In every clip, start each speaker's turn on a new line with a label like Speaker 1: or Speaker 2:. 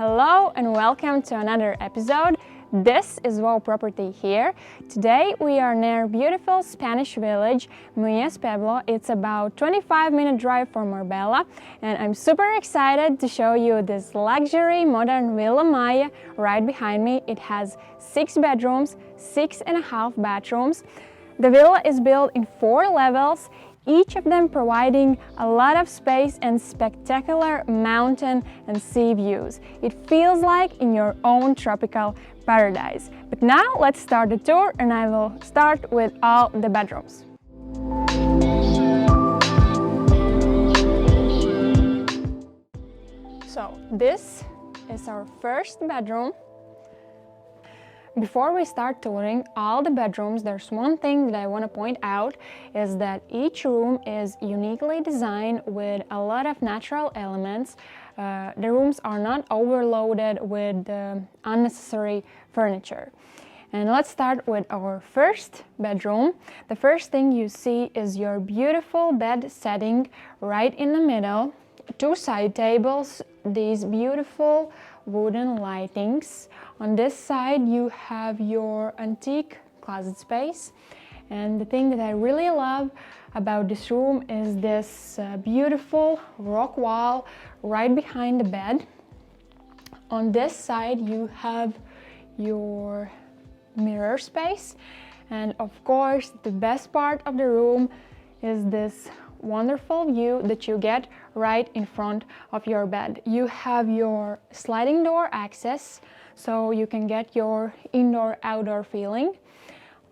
Speaker 1: Hello and welcome to another episode. This is WowProperty here. Today we are near beautiful Spanish village, Mijas Pueblo. It's about 25-minute drive from Marbella, and I'm super excited to show you this luxury modern Villa Maya right behind me. It has 6 bedrooms, 6.5 bathrooms. The villa is built in 4 levels, each of them providing a lot of space and spectacular mountain and sea views. It feels like in your own tropical paradise. But now let's start the tour, and I will start with all the bedrooms. So this is our first bedroom. Before we start touring all the bedrooms, there's one thing that I want to point out, is that each room is uniquely designed with a lot of natural elements. The rooms are not overloaded with unnecessary furniture. And let's start with our first bedroom. The first thing you see is your beautiful bed setting right in the middle. 2 side tables, these beautiful wooden lightings. On this side you have your antique closet space, and the thing that I really love about this room is this beautiful rock wall right behind the bed. On this side you have your mirror space, and of course the best part of the room is this wonderful view that you get right in front of your bed. You have your sliding door access, so you can get your indoor-outdoor feeling.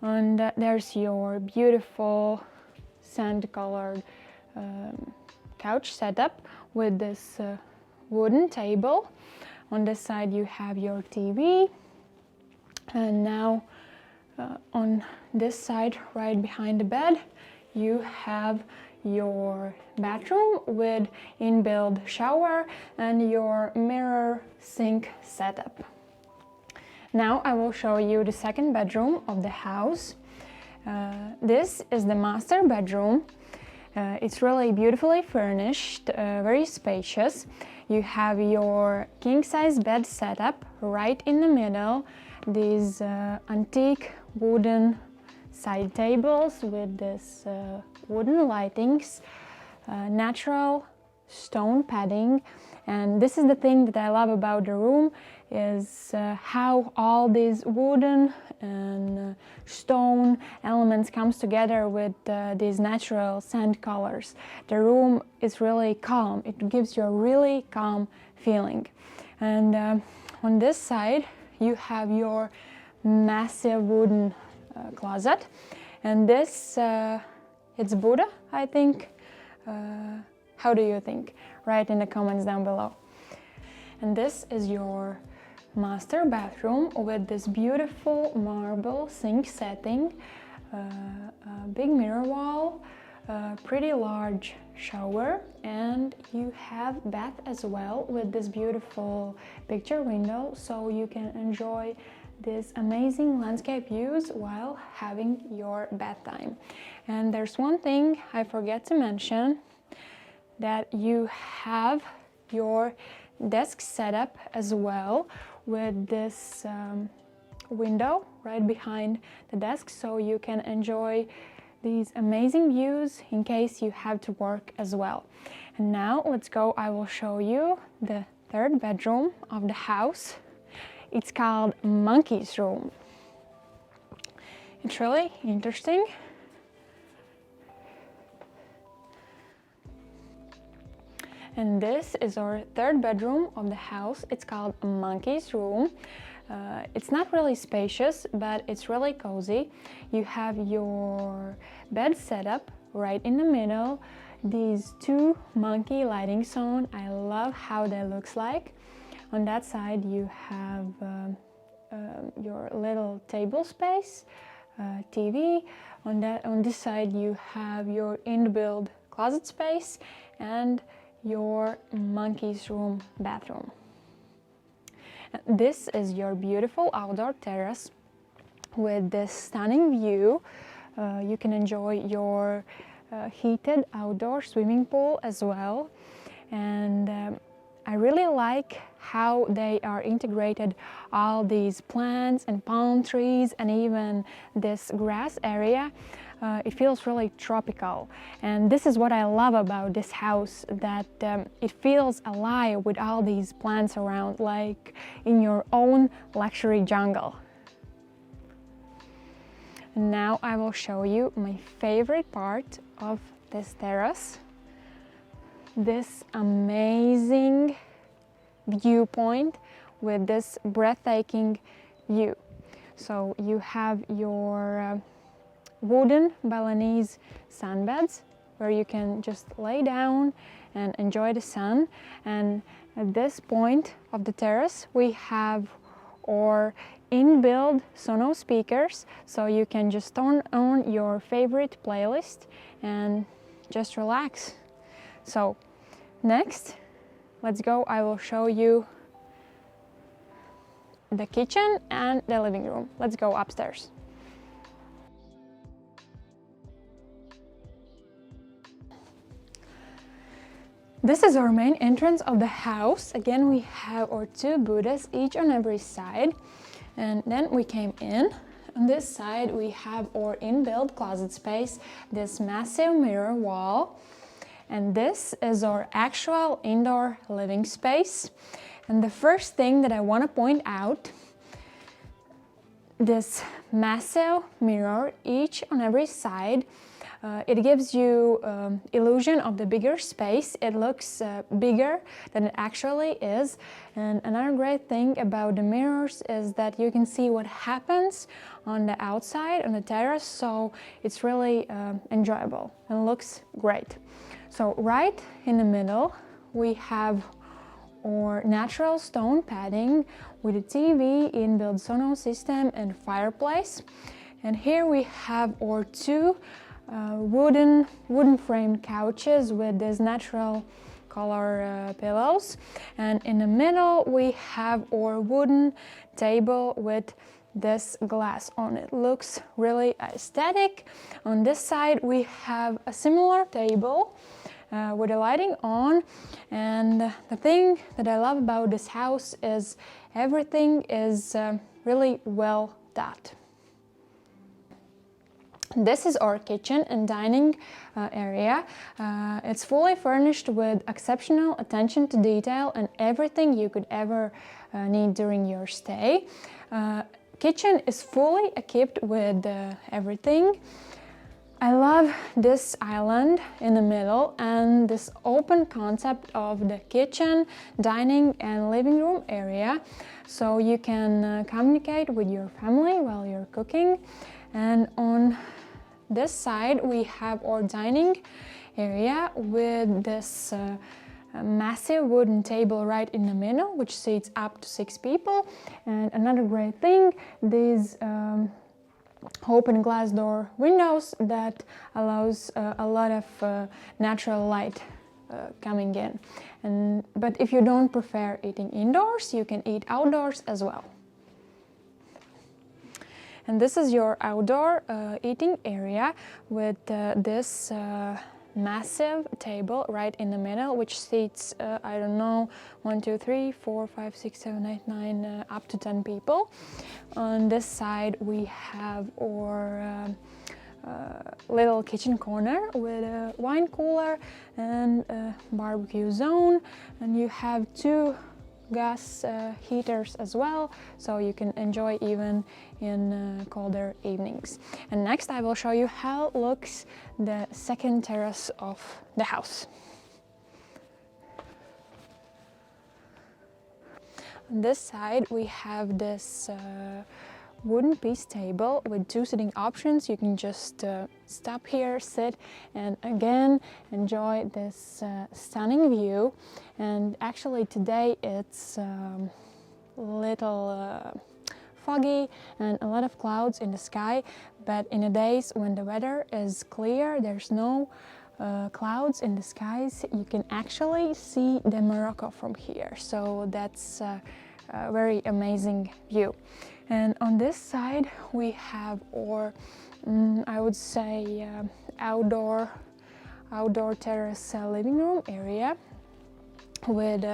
Speaker 1: And there's your beautiful sand-colored couch setup with this wooden table. On this side you have your TV, and now on this side right behind the bed you have your bathroom with inbuilt shower and your mirror sink setup. Now I will show you the second bedroom of the house. This is the master bedroom. It's really beautifully furnished, very spacious. You have your king-size bed setup right in the middle. These antique wooden side tables with this wooden lightings, natural stone padding. And this is the thing that I love about the room, is how all these wooden and stone elements comes together with these natural sand colors. The room is really calm. It gives you a really calm feeling. And on this side you have your massive wooden closet, and this it's Buddha, I think. How do you think? Write in the comments down below. And this is your master bathroom with this beautiful marble sink setting, a big mirror wall, a pretty large shower, and you have bath as well with this beautiful picture window, so you can enjoy these amazing landscape views while having your bath time. And there's one thing I forget to mention, that you have your desk setup as well with this window right behind the desk, so you can enjoy these amazing views in case you have to work as well. And now let's go, I will show you the third bedroom of the house. It's called Monkey's Room. It's really interesting. And this is our third bedroom of the house. It's called Monkey's Room. It's not really spacious, but it's really cozy. You have your bed setup right in the middle. These 2 monkey lighting zone, I love how they looks like. On that side you have your little table space, TV. On this side you have your inbuilt closet space and your monkey's room bathroom. This is your beautiful outdoor terrace with this stunning view. You can enjoy your heated outdoor swimming pool as well. And I really like how they are integrated all these plants and palm trees and even this grass area. It feels really tropical, and this is what I love about this house, that it feels alive with all these plants around, like in your own luxury jungle. Now I will show you my favorite part of this terrace, this amazing viewpoint with this breathtaking view. So you have your wooden Balinese sunbeds where you can just lay down and enjoy the sun, and at this point of the terrace we have our inbuilt Sonos speakers, so you can just turn on your favorite playlist and just relax. So next, let's go. I will show you the kitchen and the living room. Let's go upstairs. This is our main entrance of the house. Again, we have our two Buddhas, each on every side. And then we came in. On this side, we have our inbuilt closet space, this massive mirror wall. And this is our actual indoor living space. And the first thing that I want to point out, this massive mirror, each on every side, it gives you illusion of the bigger space. It looks bigger than it actually is. And another great thing about the mirrors is that you can see what happens on the outside, on the terrace, so it's really enjoyable and looks great. So right in the middle we have our natural stone padding with a TV, inbuilt Sonos system and fireplace. And here we have our two wooden framed couches with this natural color pillows, and in the middle we have our wooden table with this glass on it. Looks really aesthetic. On this side we have a similar table with the lighting on, and the thing that I love about this house is everything is really well thought. This is our kitchen and dining area. It's fully furnished with exceptional attention to detail and everything you could ever need during your stay. Kitchen is fully equipped with everything. I love this island in the middle and this open concept of the kitchen, dining and living room area, so you can communicate with your family while you're cooking. And on this side we have our dining area with this massive wooden table right in the middle, which seats up to 6 people. And another great thing, these open glass door windows that allows a lot of natural light coming in. But if you don't prefer eating indoors, you can eat outdoors as well. And this is your outdoor eating area with this massive table right in the middle, which seats, I don't know, 1, 2, 3, 4, 5, 6, 7, 8, 9, up to 10 people. On this side we have our little kitchen corner with a wine cooler and a barbecue zone, and you have 2 gas heaters as well, so you can enjoy even in colder evenings. And next I will show you how looks the second terrace of the house. On this side we have this wooden piece table with 2 sitting options. You can just stop here, sit, and again enjoy this stunning view. And actually today it's a little foggy and a lot of clouds in the sky, but in the days when the weather is clear, there's no clouds in the skies, you can actually see the Morocco from here, so that's a very amazing view. And on this side we have our, I would say, outdoor terrace living room area with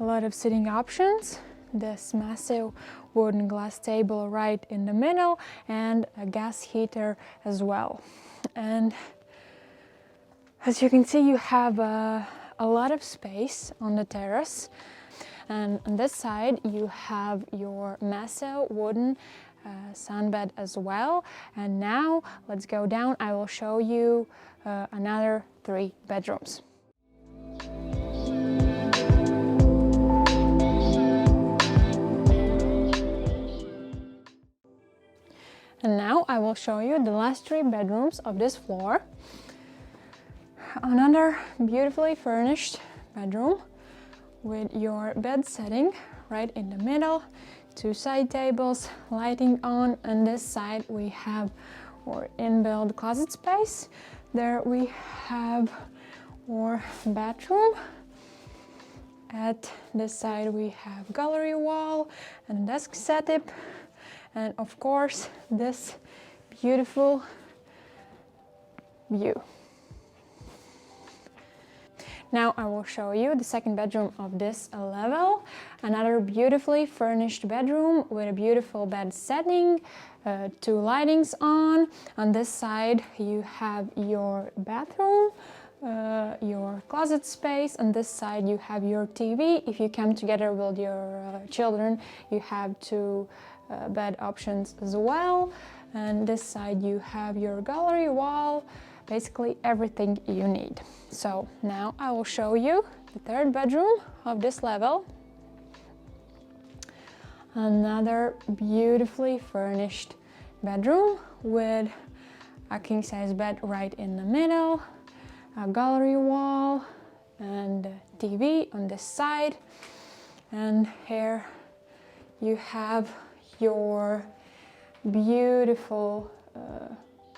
Speaker 1: a lot of sitting options. This massive wooden glass table right in the middle and a gas heater as well. And as you can see, you have a lot of space on the terrace. And on this side, you have your massive wooden sunbed as well. And now let's go down. I will show you another 3 bedrooms. And now I will show you the last 3 bedrooms of this floor. Another beautifully furnished bedroom with your bed setting right in the middle, 2 side tables, lighting on. On this side we have our inbuilt closet space. There we have our bathroom. At this side we have gallery wall and a desk setup, and of course this beautiful view. Now I will show you the second bedroom of this level. Another beautifully furnished bedroom with a beautiful bed setting, 2 lightings on. On this side you have your bathroom, your closet space. On this side you have your TV. If you come together with your children, you have 2 bed options as well. And this side you have your gallery wall, basically everything you need. So now I will show you the third bedroom of this level. Another beautifully furnished bedroom with a king-size bed right in the middle, a gallery wall and a TV on this side. And here you have your beautiful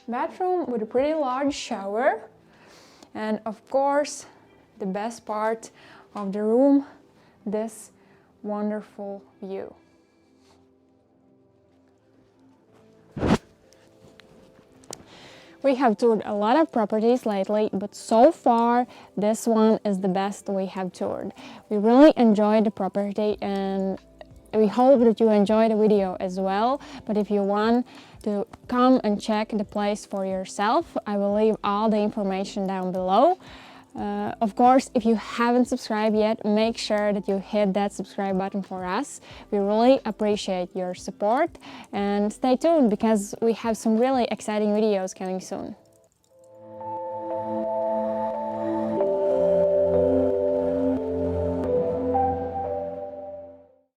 Speaker 1: bathroom with a pretty large shower, and of course the best part of the room, this wonderful view. We have toured a lot of properties lately, but so far this one is the best we have toured. We really enjoyed the property and we hope that you enjoy the video as well. But if you want to come and check the place for yourself, I will leave all the information down below. Of course, if you haven't subscribed yet, make sure that you hit that subscribe button for us. We really appreciate your support, and stay tuned because we have some really exciting videos coming soon.